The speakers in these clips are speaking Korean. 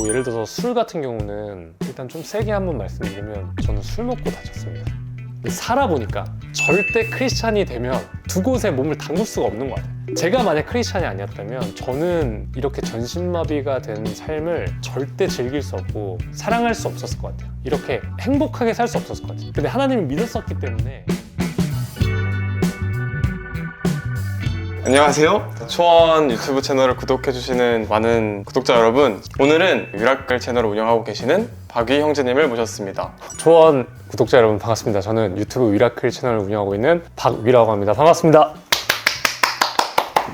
뭐 예를 들어서 술 같은 경우는 일단 좀 세게 한번 말씀드리면 저는 술 먹고 다쳤습니다. 살아보니까 절대 크리스찬이 되면 두 곳에 몸을 담글 수가 없는 것 같아요. 제가 만약 크리스찬이 아니었다면 저는 이렇게 전신마비가 된 삶을 절대 즐길 수 없고 사랑할 수 없었을 것 같아요. 이렇게 행복하게 살 수 없었을 것 같아요. 근데 하나님을 믿었었기 때문에. 안녕하세요. 초원 유튜브 채널을 구독해주시는 많은 구독자 여러분, 오늘은 위라클 채널을 운영하고 계시는 박위 형제님을 모셨습니다. 초원 구독자 여러분 반갑습니다. 저는 유튜브 위라클 채널을 운영하고 있는 박위라고 합니다. 반갑습니다.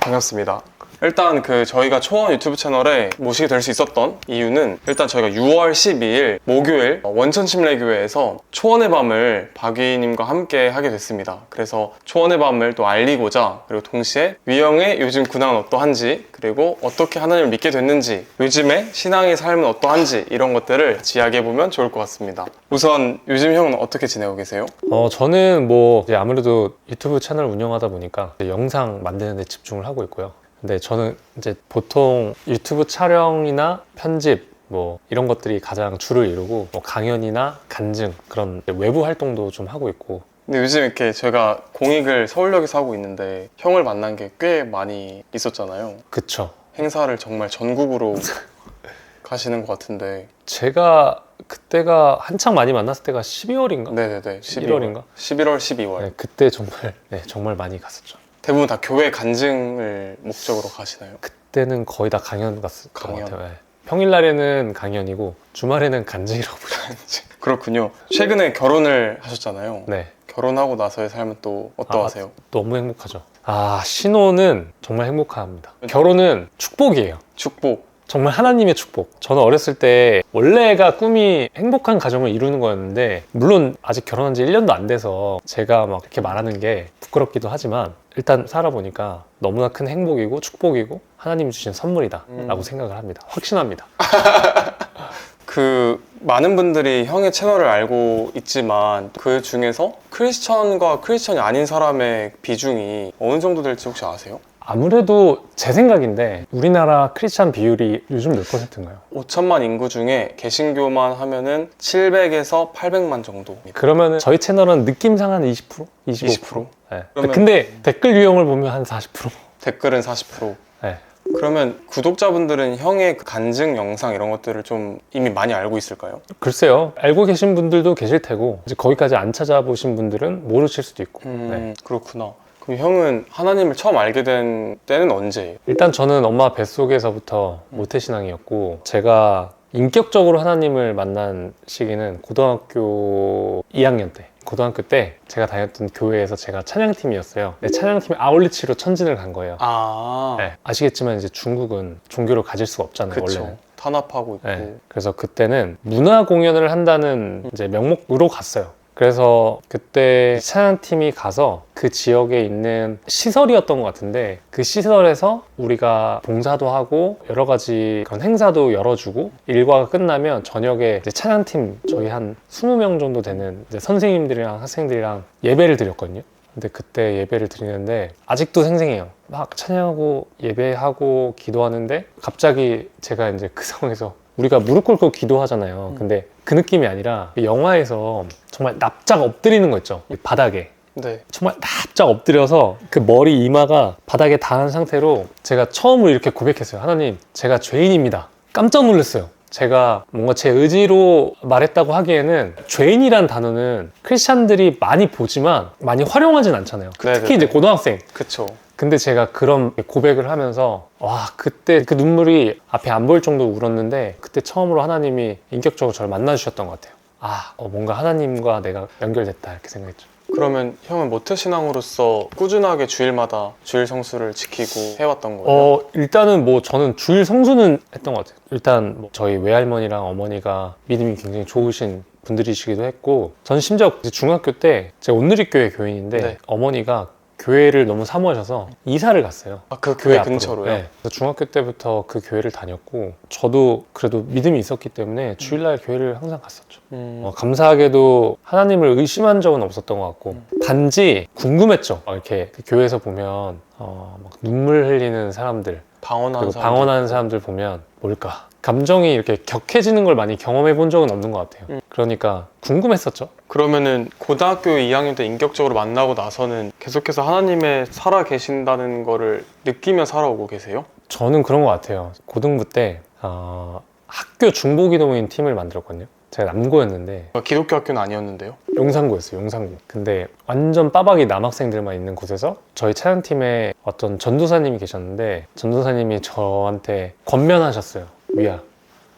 반갑습니다. 일단 저희가 초원 유튜브 채널에 모시게 될 수 있었던 이유는, 일단 저희가 6월 12일 목요일 원천침례교회에서 초원의 밤을 박위님과 함께 하게 됐습니다. 그래서 초원의 밤을 또 알리고자, 그리고 동시에 위형의 요즘 근황은 어떠한지, 그리고 어떻게 하나님을 믿게 됐는지, 요즘의 신앙의 삶은 어떠한지, 이런 것들을 같이 이야기해보면 좋을 것 같습니다. 우선 요즘 형은 어떻게 지내고 계세요? 저는 뭐 이제 아무래도 유튜브 채널 운영하다 보니까 이제 영상 만드는 데 집중을 하고 있고요. 근데 저는 이제 보통 유튜브 촬영이나 편집 뭐 이런 것들이 가장 주를 이루고, 뭐 강연이나 간증 그런 외부 활동도 좀 하고 있고. 근데 요즘 이렇게 제가 공익을 서울역에서 하고 있는데 형을 만난 게 꽤 많이 있었잖아요. 그쵸. 행사를 정말 전국으로 가시는 것 같은데. 제가 그때가 한창 많이 만났을 때가 12월인가? 네네네. 11월인가? 11월, 12월. 네, 그때 정말 많이 갔었죠. 대부분 다 교회 간증을 목적으로 가시나요? 그때는 거의 다 강연 갔었던 강연. 것 같아요. 네. 평일날에는 강연이고 주말에는 간증이라고 부르요. 그렇군요. 최근에 결혼을 하셨잖아요. 네. 결혼하고 나서의 삶은 또 어떠하세요? 너무 행복하죠. 신혼은 정말 행복합니다. 결혼은 축복이에요. 축복. 정말 하나님의 축복. 저는 어렸을 때 원래가 꿈이 행복한 가정을 이루는 거였는데, 물론 아직 결혼한 지 1년도 안 돼서 제가 막 이렇게 말하는 게 부끄럽기도 하지만, 일단 살아보니까 너무나 큰 행복이고 축복이고 하나님이 주신 선물이다 라고 생각을 합니다. 확신합니다. 많은 분들이 형의 채널을 알고 있지만 그 중에서 크리스천과 크리스천이 아닌 사람의 비중이 어느 정도 될지 혹시 아세요? 아무래도 제 생각인데 우리나라 크리스찬 비율이 요즘 몇 %인가요? 5천만 인구 중에 개신교만 하면은 700에서 800만 정도. 그러면 저희 채널은 느낌상 한 20%? 25%? 네. 그러면- 근데 댓글 유형을 보면 한 40%? 댓글은 40%. 네. 그러면 구독자분들은 형의 간증 영상 이런 것들을 좀 이미 많이 알고 있을까요? 글쎄요. 알고 계신 분들도 계실 테고, 이제 거기까지 안 찾아보신 분들은 모르실 수도 있고. 네. 그렇구나. 그럼 형은 하나님을 처음 알게 된 때는 언제예요? 일단 저는 엄마 뱃속에서부터 모태신앙이었고, 제가 인격적으로 하나님을 만난 시기는 고등학교 2학년 때. 고등학교 때 제가 다녔던 교회에서 제가 찬양팀이었어요. 네, 찬양팀이 아울리치로 천진을 간 거예요. 네, 아시겠지만 이제 중국은 종교를 가질 수가 없잖아요. 그쵸. 원래는. 탄압하고 있고. 네, 그래서 그때는 문화 공연을 한다는 이제 명목으로 갔어요. 그래서 그때 찬양팀이 가서 그 지역에 있는 시설이었던 것 같은데, 그 시설에서 우리가 봉사도 하고 여러 가지 그런 행사도 열어주고, 일과가 끝나면 저녁에 이제 찬양팀 저희 한 20명 정도 되는 이제 선생님들이랑 학생들이랑 예배를 드렸거든요. 근데 그때 예배를 드리는데 아직도 생생해요. 막 찬양하고 예배하고 기도하는데 갑자기 제가 이제 그 상황에서, 우리가 무릎 꿇고 기도하잖아요. 근데 그 느낌이 아니라 영화에서 정말 납작 엎드리는 거 있죠. 바닥에. 네. 정말 납작 엎드려서 그 머리 이마가 바닥에 닿은 상태로 제가 처음으로 이렇게 고백했어요. 하나님, 제가 죄인입니다. 깜짝 놀랐어요. 제가 뭔가 제 의지로 말했다고 하기에는, 죄인이란 단어는 크리스찬들이 많이 보지만 많이 활용하진 않잖아요. 특히 이제 고등학생. 그쵸. 근데 제가 그런 고백을 하면서 그때 그 눈물이 앞에 안 보일 정도로 울었는데, 그때 처음으로 하나님이 인격적으로 저를 만나주셨던 것 같아요. 뭔가 하나님과 내가 연결됐다 이렇게 생각했죠. 그러면 형은 모태신앙으로서 꾸준하게 주일마다 주일 성수를 지키고 해왔던 거예요? 일단은 뭐 저는 주일 성수는 했던 것 같아요. 일단 뭐 저희 외할머니랑 어머니가 믿음이 굉장히 좋으신 분들이시기도 했고, 전 심지어 중학교 때 제가 온누리교회 교인인데, 네. 어머니가 교회를 너무 사모하셔서 이사를 갔어요. 그 교회 앞으로. 근처로요? 네. 그래서 중학교 때부터 그 교회를 다녔고, 저도 그래도 믿음이 있었기 때문에 주일날 교회를 항상 갔었죠. 감사하게도 하나님을 의심한 적은 없었던 것 같고, 단지 궁금했죠. 이렇게 그 교회에서 보면 막 눈물 흘리는 사람들, 방언하는 그리고 사람들. 방언하는 사람들 보면 뭘까? 감정이 이렇게 격해지는 걸 많이 경험해 본 적은 없는 것 같아요. 그러니까 궁금했었죠. 그러면은 고등학교 2학년 때 인격적으로 만나고 나서는 계속해서 하나님의 살아 계신다는 거를 느끼며 살아오고 계세요? 저는 그런 것 같아요. 고등부 때 학교 중보기도모임 팀을 만들었거든요. 제가 남고였는데 기독교 학교는 아니었는데요? 용산구였어요. 용산구. 근데 완전 빠박이 남학생들만 있는 곳에서 저희 찬양팀에 어떤 전도사님이 계셨는데 전도사님이 저한테 권면하셨어요. 위야,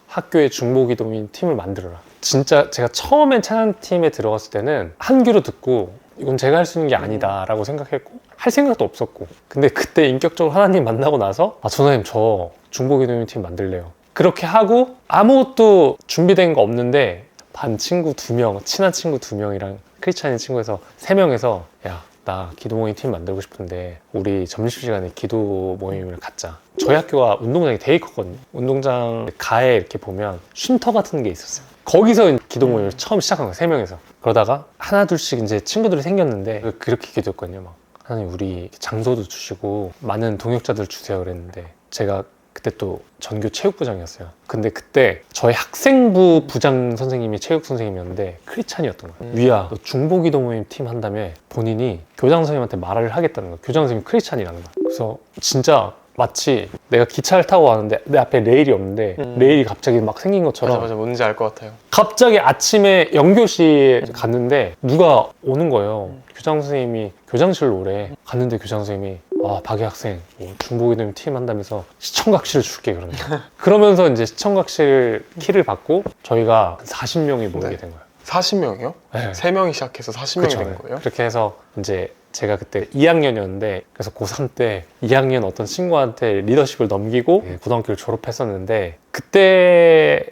학교에 중보기도모임 팀을 만들어라. 진짜 제가 처음엔 찬양팀에 들어갔을 때는 한 귀로 듣고 이건 제가 할 수 있는 게 아니다 라고 생각했고 할 생각도 없었고, 근데 그때 인격적으로 하나님 만나고 나서 전도사님 저 중보기도모임 팀 만들래요. 그렇게 하고 아무것도 준비된 거 없는데 반 친구 2명, 친한 친구 2명이랑 크리스찬인 친구에서 3명에서 야, 나 기도 모임 팀 만들고 싶은데 우리 점심시간에 기도 모임을 갖자. 저희 학교가 운동장이 되게 컸거든요. 운동장 가에 이렇게 보면 쉼터 같은 게 있었어요. 거기서 기도 모임을 처음 시작한 거예요. 3명에서. 그러다가 하나 둘씩 이제 친구들이 생겼는데 그렇게 기도했거든요. 막 하나님 우리 장소도 주시고 많은 동역자들 주세요 그랬는데, 제가 그때 또 전교 체육부장이었어요. 근데 그때 저희 학생부 부장 선생님이 체육 선생님이었는데 크리스찬이었던 거예요. 위야, 너 중보기도 모임 팀 한다며 본인이 교장 선생님한테 말을 하겠다는 거예요. 교장 선생님이 크리스찬이라는 거예요. 그래서 진짜 마치 내가 기차를 타고 가는데 내 앞에 레일이 없는데 레일이 갑자기 막 생긴 것처럼 맞아, 뭔지 알 것 같아요. 갑자기 아침에 영교시에 갔는데 누가 오는 거예요. 교장 선생님이 교장실로 오래. 갔는데 교장 선생님이 박이 학생 중보기도모임 팀 한다면서 시청각실을 줄게 그러는 거예요. 그러면서 이제 시청각실 키를 받고 저희가 40명이 모이게 된 거예요. 40명이요? 네. 3명이 시작해서 40명이 된 거예요? 그렇게 해서 이제 제가 그때 2학년이었는데 그래서 고3 때 2학년 어떤 친구한테 리더십을 넘기고 고등학교를 졸업했었는데 그때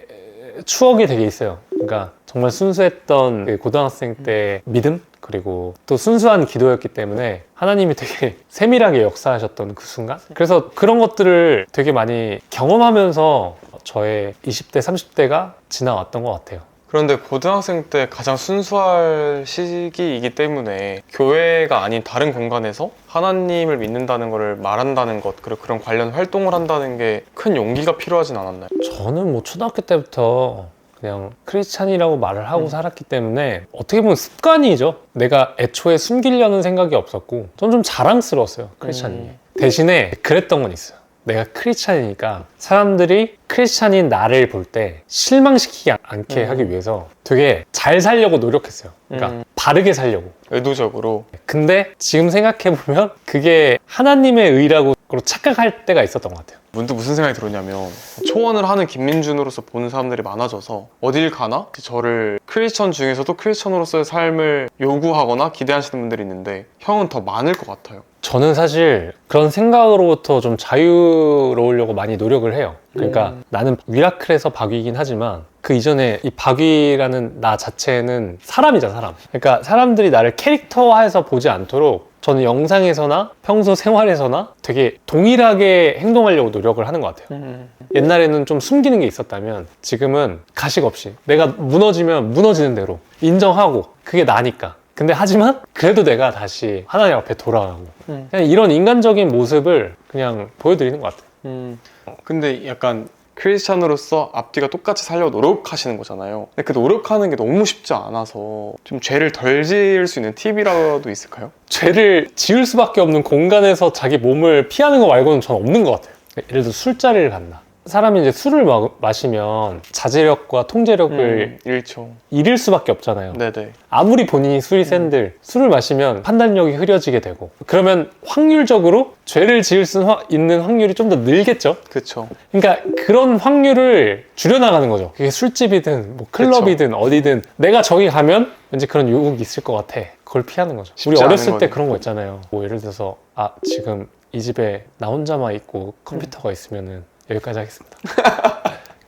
추억이 되게 있어요. 그러니까 정말 순수했던 그 고등학생 때 믿음? 그리고 또 순수한 기도였기 때문에 하나님이 되게 세밀하게 역사하셨던 그 순간? 그래서 그런 것들을 되게 많이 경험하면서 저의 20대, 30대가 지나왔던 것 같아요. 그런데 고등학생 때 가장 순수할 시기이기 때문에 교회가 아닌 다른 공간에서 하나님을 믿는다는 것을 말한다는 것, 그리고 그런 관련 활동을 한다는 게 큰 용기가 필요하진 않았나요? 저는 뭐 초등학교 때부터 그냥 크리스찬이라고 말을 하고 살았기 때문에 어떻게 보면 습관이죠. 내가 애초에 숨기려는 생각이 없었고 저는 좀 자랑스러웠어요, 크리스찬이. 대신에 그랬던 건 있어요. 내가 크리스찬이니까 사람들이 크리스찬인 나를 볼 때 실망시키지 않게 하기 위해서 되게 잘 살려고 노력했어요. 그러니까 바르게 살려고. 의도적으로. 근데 지금 생각해보면 그게 하나님의 의라고 착각할 때가 있었던 것 같아요. 문득 무슨 생각이 들었냐면 초원을 하는 김민준으로서 보는 사람들이 많아져서 어딜 가나 저를 크리스천 중에서도 크리스천으로서의 삶을 요구하거나 기대하시는 분들이 있는데 형은 더 많을 것 같아요. 저는 사실 그런 생각으로부터 좀 자유로우려고 많이 노력을 해요. 그러니까 나는 미라클에서 박위이긴 하지만 그 이전에 이 박위라는 나 자체는 사람이잖아, 사람. 그러니까 사람들이 나를 캐릭터화해서 보지 않도록 저는 영상에서나 평소 생활에서나 되게 동일하게 행동하려고 노력을 하는 것 같아요. 옛날에는 좀 숨기는 게 있었다면 지금은 가식 없이 내가 무너지면 무너지는 대로 인정하고 그게 나니까. 근데 하지만 그래도 내가 다시 하나님 앞에 돌아가고 그냥 이런 인간적인 모습을 그냥 보여드리는 것 같아요. 근데 약간 크리스찬으로서 앞뒤가 똑같이 살려고 노력하시는 거잖아요. 근데 그 노력하는 게 너무 쉽지 않아서 좀 죄를 덜 지을 수 있는 팁이라도 있을까요? 죄를 지을 수밖에 없는 공간에서 자기 몸을 피하는 거 말고는 전 없는 것 같아요. 예를 들어 술자리를 간다. 사람이 이제 술을 마시면 자제력과 통제력을 잃죠. 잃을 수밖에 없잖아요. 네네. 아무리 본인이 술이 센들 술을 마시면 판단력이 흐려지게 되고 그러면 확률적으로 죄를 지을 수 있는 확률이 좀 더 늘겠죠. 그렇죠. 그러니까 그런 확률을 줄여나가는 거죠. 그게 술집이든 뭐 클럽이든 어디든 내가 저기 가면 왠지 그런 유혹이 있을 것 같아. 그걸 피하는 거죠. 우리 어렸을 때 그런 거 있잖아요. 뭐 예를 들어서 지금 이 집에 나 혼자만 있고 컴퓨터가 있으면은 여기까지 하겠습니다.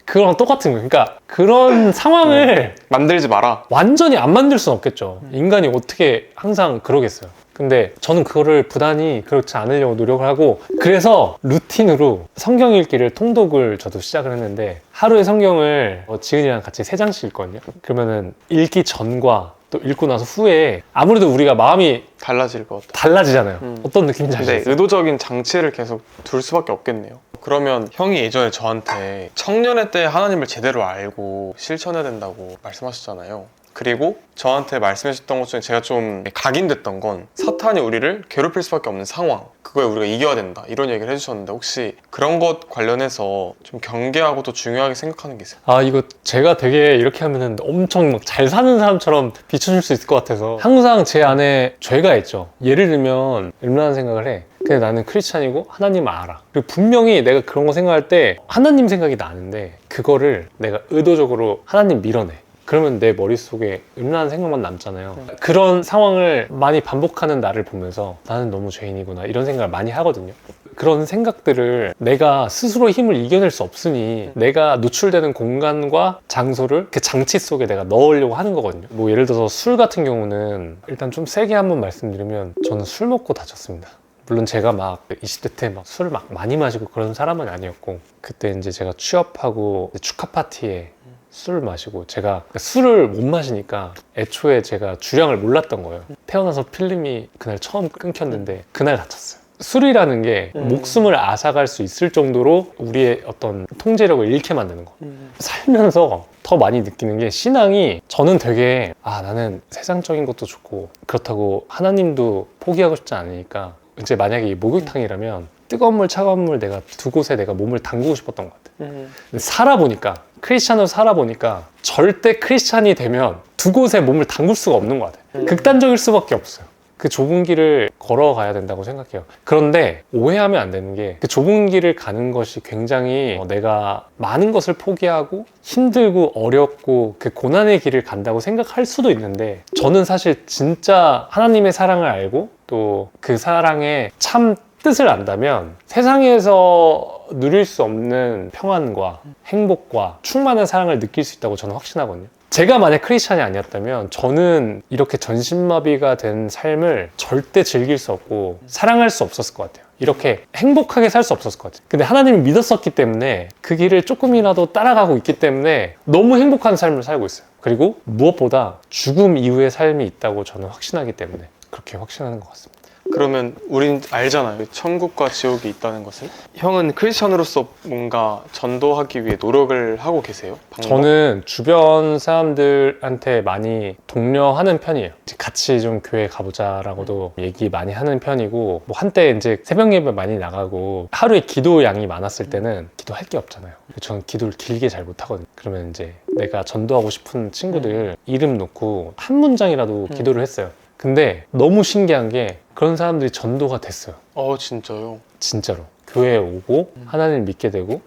그거랑 똑같은 거예요. 그러니까 그런 상황을 만들지 마라. 완전히 안 만들 수는 없겠죠. 인간이 어떻게 항상 그러겠어요. 근데 저는 그거를 부단히 그렇지 않으려고 노력을 하고 그래서 루틴으로 성경 읽기를 통독을 저도 시작을 했는데 하루에 성경을 지은이랑 같이 3장씩 읽거든요. 그러면은 읽기 전과 또 읽고 나서 후에 아무래도 우리가 마음이 달라질 것 같아요. 달라지잖아요. 어떤 느낌인지 네, 아시죠? 의도적인 장치를 계속 둘 수밖에 없겠네요. 그러면 형이 예전에 저한테 청년의 때 하나님을 제대로 알고 실천해야 된다고 말씀하셨잖아요. 그리고 저한테 말씀해주셨던 것 중에 제가 좀 각인됐던 건 사탄이 우리를 괴롭힐 수밖에 없는 상황, 그거에 우리가 이겨야 된다 이런 얘기를 해주셨는데 혹시 그런 것 관련해서 좀 경계하고 또 중요하게 생각하는 게 있어요? 아, 이거 제가 되게 이렇게 하면은 엄청 막 잘 사는 사람처럼 비춰줄 수 있을 것 같아서 항상 제 안에 죄가 있죠. 예를 들면 얼마나 생각을 해. 근데 나는 크리스찬이고 하나님을 알아. 그리고 분명히 내가 그런 거 생각할 때 하나님 생각이 나는데 그거를 내가 의도적으로 하나님 밀어내. 그러면 내 머릿속에 음란한 생각만 남잖아요. 그런 상황을 많이 반복하는 나를 보면서 나는 너무 죄인이구나 이런 생각을 많이 하거든요. 그런 생각들을 내가 스스로 힘을 이겨낼 수 없으니 내가 노출되는 공간과 장소를 그 장치 속에 내가 넣으려고 하는 거거든요. 뭐 예를 들어서 술 같은 경우는 일단 좀 세게 한번 말씀드리면 저는 술 먹고 다쳤습니다. 물론 제가 막 20대 때 막 술을 막 많이 마시고 그런 사람은 아니었고 그때 이제 제가 취업하고 축하 파티에 술을 마시고 제가 술을 못 마시니까 애초에 제가 주량을 몰랐던 거예요. 태어나서 필름이 그날 처음 끊겼는데 그날 다쳤어요. 술이라는 게 목숨을 앗아갈 수 있을 정도로 우리의 어떤 통제력을 잃게 만드는 거. 살면서 더 많이 느끼는 게 신앙이 저는 되게 나는 세상적인 것도 좋고 그렇다고 하나님도 포기하고 싶지 않으니까 이제 만약에 이 목욕탕이라면 뜨거운 물 차가운 물 내가 두 곳에 내가 몸을 담그고 싶었던 것 같아요. 살아보니까 크리스찬으로 살아보니까 절대 크리스찬이 되면 두 곳에 몸을 담글 수가 없는 것 같아요. 극단적일 수밖에 없어요. 그 좁은 길을 걸어가야 된다고 생각해요. 그런데 오해하면 안 되는 게 그 좁은 길을 가는 것이 굉장히 내가 많은 것을 포기하고 힘들고 어렵고 그 고난의 길을 간다고 생각할 수도 있는데 저는 사실 진짜 하나님의 사랑을 알고 또 그 사랑의 참 뜻을 안다면 세상에서 누릴 수 없는 평안과 행복과 충만한 사랑을 느낄 수 있다고 저는 확신하거든요. 제가 만약 크리스찬이 아니었다면 저는 이렇게 전신마비가 된 삶을 절대 즐길 수 없고 사랑할 수 없었을 것 같아요. 이렇게 행복하게 살 수 없었을 것 같아요. 근데 하나님을 믿었었기 때문에 그 길을 조금이라도 따라가고 있기 때문에 너무 행복한 삶을 살고 있어요. 그리고 무엇보다 죽음 이후의 삶이 있다고 저는 확신하기 때문에 그렇게 확신하는 것 같습니다. 그러면 우린 알잖아요. 천국과 지옥이 있다는 것을. 형은 크리스천으로서 뭔가 전도하기 위해 노력을 하고 계세요? 방법? 저는 주변 사람들한테 많이 독려하는 편이에요. 같이 좀 교회 가보자라고도 얘기 많이 하는 편이고 뭐 한때 이제 새벽 예배 많이 나가고 하루에 기도 양이 많았을 때는 기도할 게 없잖아요. 저는 기도를 길게 잘 못하거든요. 그러면 이제 내가 전도하고 싶은 친구들 이름 놓고 한 문장이라도 기도를 했어요. 근데 너무 신기한 게 그런 사람들이 전도가 됐어요. 진짜요? 진짜로. 교회에 오고 하나님을 믿게 되고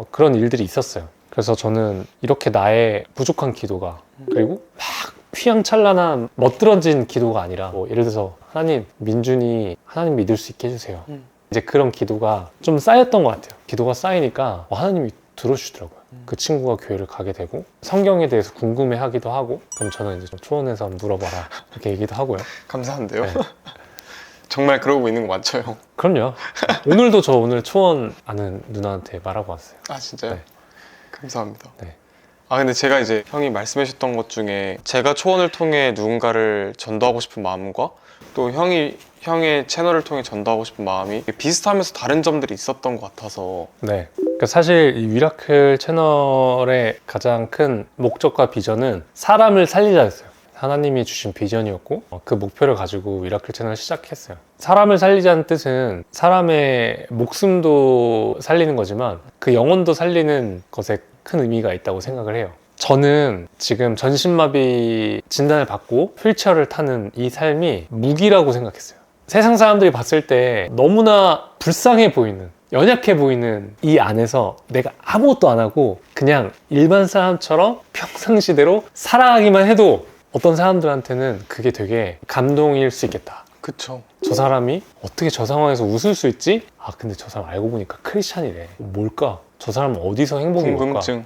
그런 일들이 있었어요. 그래서 저는 이렇게 나의 부족한 기도가 그리고 막 휘황찬란한 멋들어진 기도가 아니라 뭐 예를 들어서 하나님, 민준이 하나님 믿을 수 있게 해주세요. 이제 그런 기도가 좀 쌓였던 것 같아요. 기도가 쌓이니까 하나님이 들어주시더라고요. 그 친구가 교회를 가게 되고 성경에 대해서 궁금해하기도 하고 그럼 저는 이제 좀 초원에서 물어봐라 이렇게 얘기도 하고요. 감사한데요. 네. 정말 그러고 있는 거 맞죠, 형? 그럼요. 오늘도 저 오늘 초원 아는 누나한테 말하고 왔어요. 진짜요? 네. 감사합니다. 네. 근데 제가 이제 형이 말씀해 주셨던 것 중에 제가 초원을 통해 누군가를 전도하고 싶은 마음과 또 형의 채널을 통해 전도하고 싶은 마음이 비슷하면서 다른 점들이 있었던 것 같아서. 네. 그러니까 사실 이 위라클 채널의 가장 큰 목적과 비전은 사람을 살리자였어요. 하나님이 주신 비전이었고 그 목표를 가지고 위라클 채널을 시작했어요. 사람을 살리자는 뜻은 사람의 목숨도 살리는 거지만 그 영혼도 살리는 것에 큰 의미가 있다고 생각을 해요. 저는 지금 전신마비 진단을 받고 휠체어를 타는 이 삶이 무기라고 생각했어요. 세상 사람들이 봤을 때 너무나 불쌍해 보이는 연약해 보이는 이 안에서 내가 아무것도 안 하고 그냥 일반 사람처럼 평상시대로 살아가기만 해도 어떤 사람들한테는 그게 되게 감동일 수 있겠다. 그쵸. 저 사람이 어떻게 저 상황에서 웃을 수 있지? 근데 저 사람 알고 보니까 크리스찬이래. 뭘까? 저 사람은 어디서 행복인 걸까? 궁금증.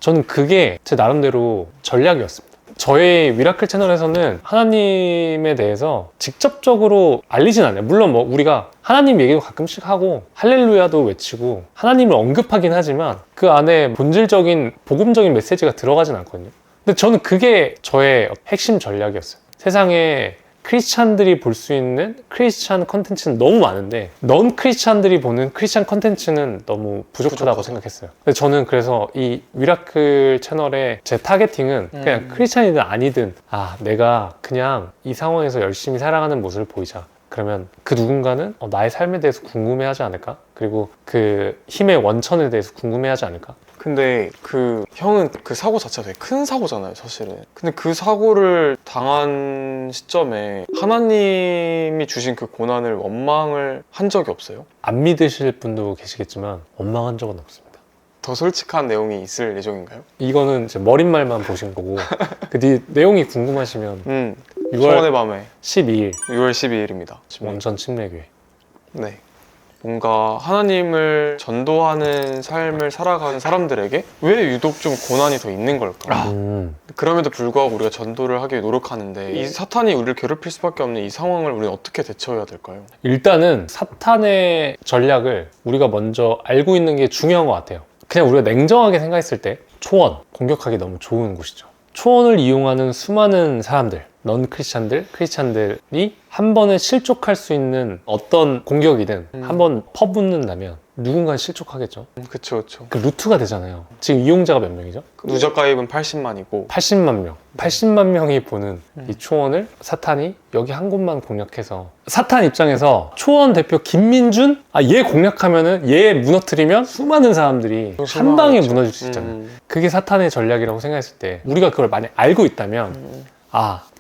저는 그게 제 나름대로 전략이었습니다. 저희 위라클 채널에서는 하나님에 대해서 직접적으로 알리진 않아요. 물론 뭐 우리가 하나님 얘기도 가끔씩 하고 할렐루야도 외치고 하나님을 언급하긴 하지만 그 안에 본질적인 복음적인 메시지가 들어가진 않거든요. 근데 저는 그게 저의 핵심 전략이었어요. 세상에 크리스찬들이 볼 수 있는 크리스찬 컨텐츠는 너무 많은데 넌 크리스찬들이 보는 크리스찬 컨텐츠는 너무 부족하다고 생각했어요. 근데 저는 그래서 이 미라클 채널의 제 타겟팅은 그냥 크리스찬이든 아니든 내가 그냥 이 상황에서 열심히 살아가는 모습을 보이자. 그러면 그 누군가는 나의 삶에 대해서 궁금해하지 않을까? 그리고 그 힘의 원천에 대해서 궁금해하지 않을까? 근데 그 형은 그 사고 자체가 되게 큰 사고잖아요, 사실은. 근데 그 사고를 당한 시점에 하나님이 주신 그 고난을 원망을 한 적이 없어요? 안 믿으실 분도 계시겠지만 원망한 적은 없습니다. 더 솔직한 내용이 있을 예정인가요? 이거는 이제 머릿말만 보신 거고 그 내용이 궁금하시면 6월 소원의 밤에 12일 6월 12일입니다. 원천 침례교회. 네. 뭔가 하나님을 전도하는 삶을 살아가는 사람들에게 왜 유독 좀 고난이 더 있는 걸까? 그럼에도 불구하고 우리가 전도를 하기 위해 노력하는데 이 사탄이 우리를 괴롭힐 수밖에 없는 이 상황을 우리는 어떻게 대처해야 될까요? 일단은 사탄의 전략을 우리가 먼저 알고 있는 게 중요한 것 같아요. 그냥 우리가 냉정하게 생각했을 때 초원, 공격하기 너무 좋은 곳이죠. 초원을 이용하는 수많은 사람들, 넌 크리스찬들이 한 번에 실족할 수 있는 어떤 공격이든 한 번 퍼붓는다면 누군가는 실족하겠죠. 그쵸. 그 루트가 되잖아요. 지금 이용자가 몇 명이죠? 누적 가입은 80만이고 80만 명. 80만 명이 보는 이 초원을 사탄이 여기 한 곳만 공략해서 사탄 입장에서 초원 대표 김민준? 얘 공략하면은 얘 무너뜨리면 수많은 사람들이 한 방에 무너질 수 있잖아요. 그게 사탄의 전략이라고 생각했을 때 우리가 그걸 만약 알고 있다면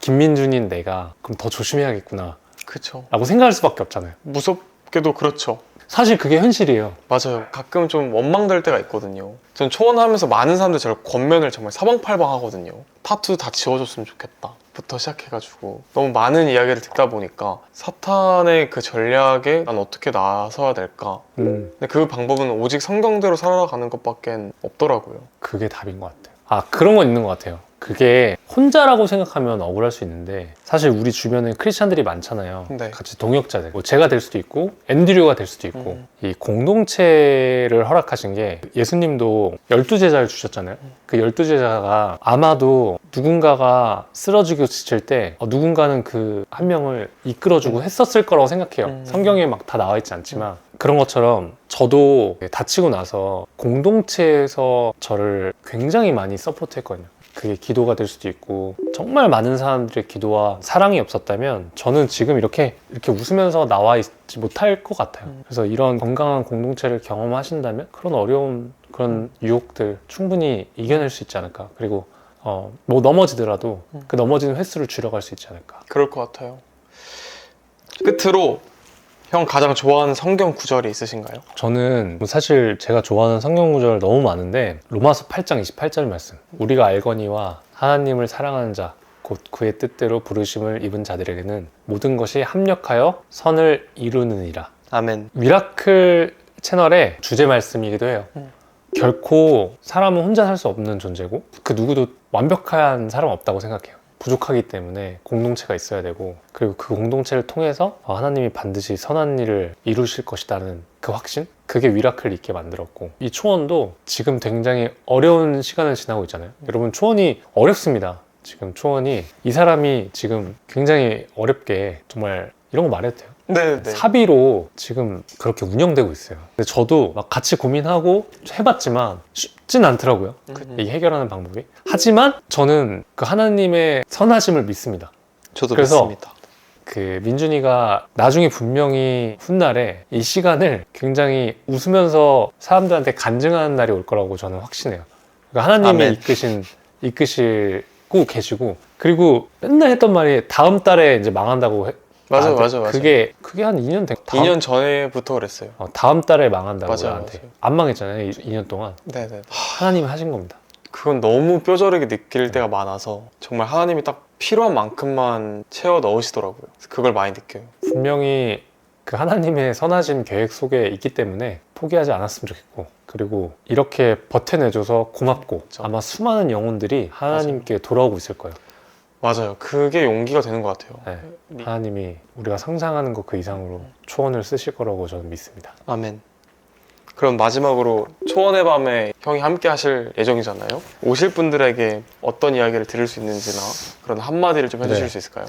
김민준인 내가 그럼 더 조심해야겠구나 그쵸. 라고 생각할 수밖에 없잖아요. 무섭게도 그렇죠. 사실 그게 현실이에요. 맞아요. 가끔 좀 원망될 때가 있거든요. 전 초원하면서 많은 사람들이 저를 겉면을 정말 사방팔방 하거든요. 타투 다 지워줬으면 좋겠다 부터 시작해가지고 너무 많은 이야기를 듣다 보니까 사탄의 그 전략에 난 어떻게 나서야 될까. 근데 그 방법은 오직 성경대로 살아가는 것밖에 없더라고요. 그게 답인 것 같아요. 그런 건 있는 것 같아요. 그게 혼자라고 생각하면 억울할 수 있는데 사실 우리 주변에 크리스찬들이 많잖아요. 네. 같이 동역자들. 제가 될 수도 있고 앤드류가 될 수도 있고 이 공동체를 허락하신 게 예수님도 12제자를 주셨잖아요. 그 12제자가 아마도 누군가가 쓰러지고 지칠 때 누군가는 그 한 명을 이끌어주고 했었을 거라고 생각해요. 성경에 막 다 나와 있지 않지만 그런 것처럼 저도 다치고 나서 공동체에서 저를 굉장히 많이 서포트했거든요. 그게 기도가 될 수도 있고 정말 많은 사람들의 기도와 사랑이 없었다면 저는 지금 이렇게 웃으면서 나와 있지 못할 것 같아요. 그래서 이런 건강한 공동체를 경험하신다면 그런 어려운 그런 유혹들 충분히 이겨낼 수 있지 않을까. 그리고 뭐 넘어지더라도 그 넘어지는 횟수를 줄여갈 수 있지 않을까. 그럴 것 같아요. 끝으로 형 가장 좋아하는 성경 구절이 있으신가요? 저는 사실 제가 좋아하는 성경 구절 너무 많은데 로마서 8장 28절 말씀, 우리가 알거니와 하나님을 사랑하는 자 곧 그의 뜻대로 부르심을 입은 자들에게는 모든 것이 합력하여 선을 이루느니라. 아멘. 미라클 채널의 주제 말씀이기도 해요. 결코 사람은 혼자 살 수 없는 존재고 그 누구도 완벽한 사람 없다고 생각해요. 부족하기 때문에 공동체가 있어야 되고 그리고 그 공동체를 통해서 하나님이 반드시 선한 일을 이루실 것이라는 그 확신? 그게 미라클을 있게 만들었고 이 초원도 지금 굉장히 어려운 시간을 지나고 있잖아요. 여러분 초원이 어렵습니다. 지금 초원이 이 사람이 지금 굉장히 어렵게 정말 이런 거 말해도 돼요? 네. 사비로 지금 그렇게 운영되고 있어요. 근데 저도 막 같이 고민하고 해봤지만 쉽진 않더라고요. 이 해결하는 방법이. 하지만 저는 그 하나님의 선하심을 믿습니다. 저도 그래서 믿습니다. 그 민준이가 나중에 분명히 훗날에 이 시간을 굉장히 웃으면서 사람들한테 간증하는 날이 올 거라고 저는 확신해요. 그러니까 하나님이 아멘. 이끄시고 계시고 그리고 맨날 했던 말이 다음 달에 이제 망한다고 맞아요. 그게 한 2년 된 2년 전에부터 그랬어요. 다음 달에 망한다고 맞아요, 나한테 맞아요. 안 망했잖아요. 2년 동안. 네네. 하나님이 하신 겁니다. 그건 너무 뼈저리게 느낄 때가 많아서 정말 하나님이 딱 필요한 만큼만 채워 넣으시더라고요. 그래서 그걸 많이 느껴요. 분명히 그 하나님의 선하신 계획 속에 있기 때문에 포기하지 않았으면 좋겠고 그리고 이렇게 버텨내줘서 고맙고 아마 수많은 영혼들이 하나님께 돌아오고 있을 거예요. 맞아요. 그게 용기가 되는 것 같아요. 네. 하나님이 우리가 상상하는 것 그 이상으로 초원을 쓰실 거라고 저는 믿습니다. 아멘. 그럼 마지막으로 초원의 밤에 형이 함께 하실 예정이잖아요. 오실 분들에게 어떤 이야기를 들을 수 있는지나 그런 한마디를 좀 해주실 네. 수 있을까요?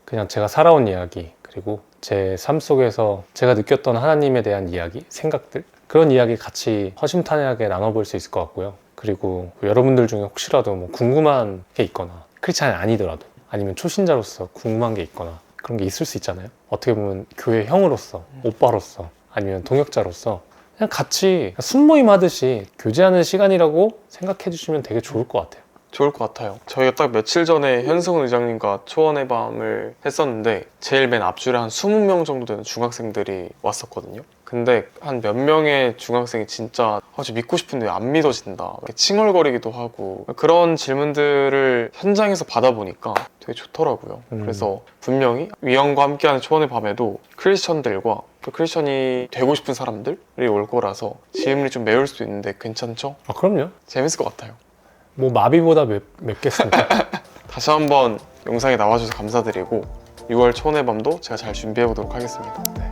그냥 제가 살아온 이야기, 그리고 제 삶 속에서 제가 느꼈던 하나님에 대한 이야기, 생각들, 그런 이야기 같이 허심탄회하게 나눠볼 수 있을 것 같고요. 그리고 여러분들 중에 혹시라도 뭐 궁금한 게 있거나, 크리스찬이 아니더라도, 아니면 초신자로서 궁금한 게 있거나, 그런 게 있을 수 있잖아요. 어떻게 보면 교회 형으로서, 오빠로서, 아니면 동역자로서 그냥 같이 순모임 하듯이 교제하는 시간이라고 생각해 주시면 되게 좋을 것 같아요. 좋을 것 같아요. 저희가 딱 며칠 전에 현승훈 의장님과 초원의 밤을 했었는데 제일 맨 앞줄에 한 20명 정도 되는 중학생들이 왔었거든요. 근데 한 몇 명의 중학생이 진짜 저 믿고 싶은데 안 믿어진다, 이렇게 칭얼거리기도 하고, 그런 질문들을 현장에서 받아보니까 되게 좋더라고요. 그래서 분명히 위원과 함께하는 초원의 밤에도 크리스천들과 또 크리스천이 되고 싶은 사람들이 올 거라서 질문이 좀 매울 수도 있는데 괜찮죠? 그럼요. 재밌을 것 같아요. 뭐 마비보다 맵겠습니까? 다시 한번 영상에 나와주셔서 감사드리고 6월 초원의 밤도 제가 잘 준비해 보도록 하겠습니다.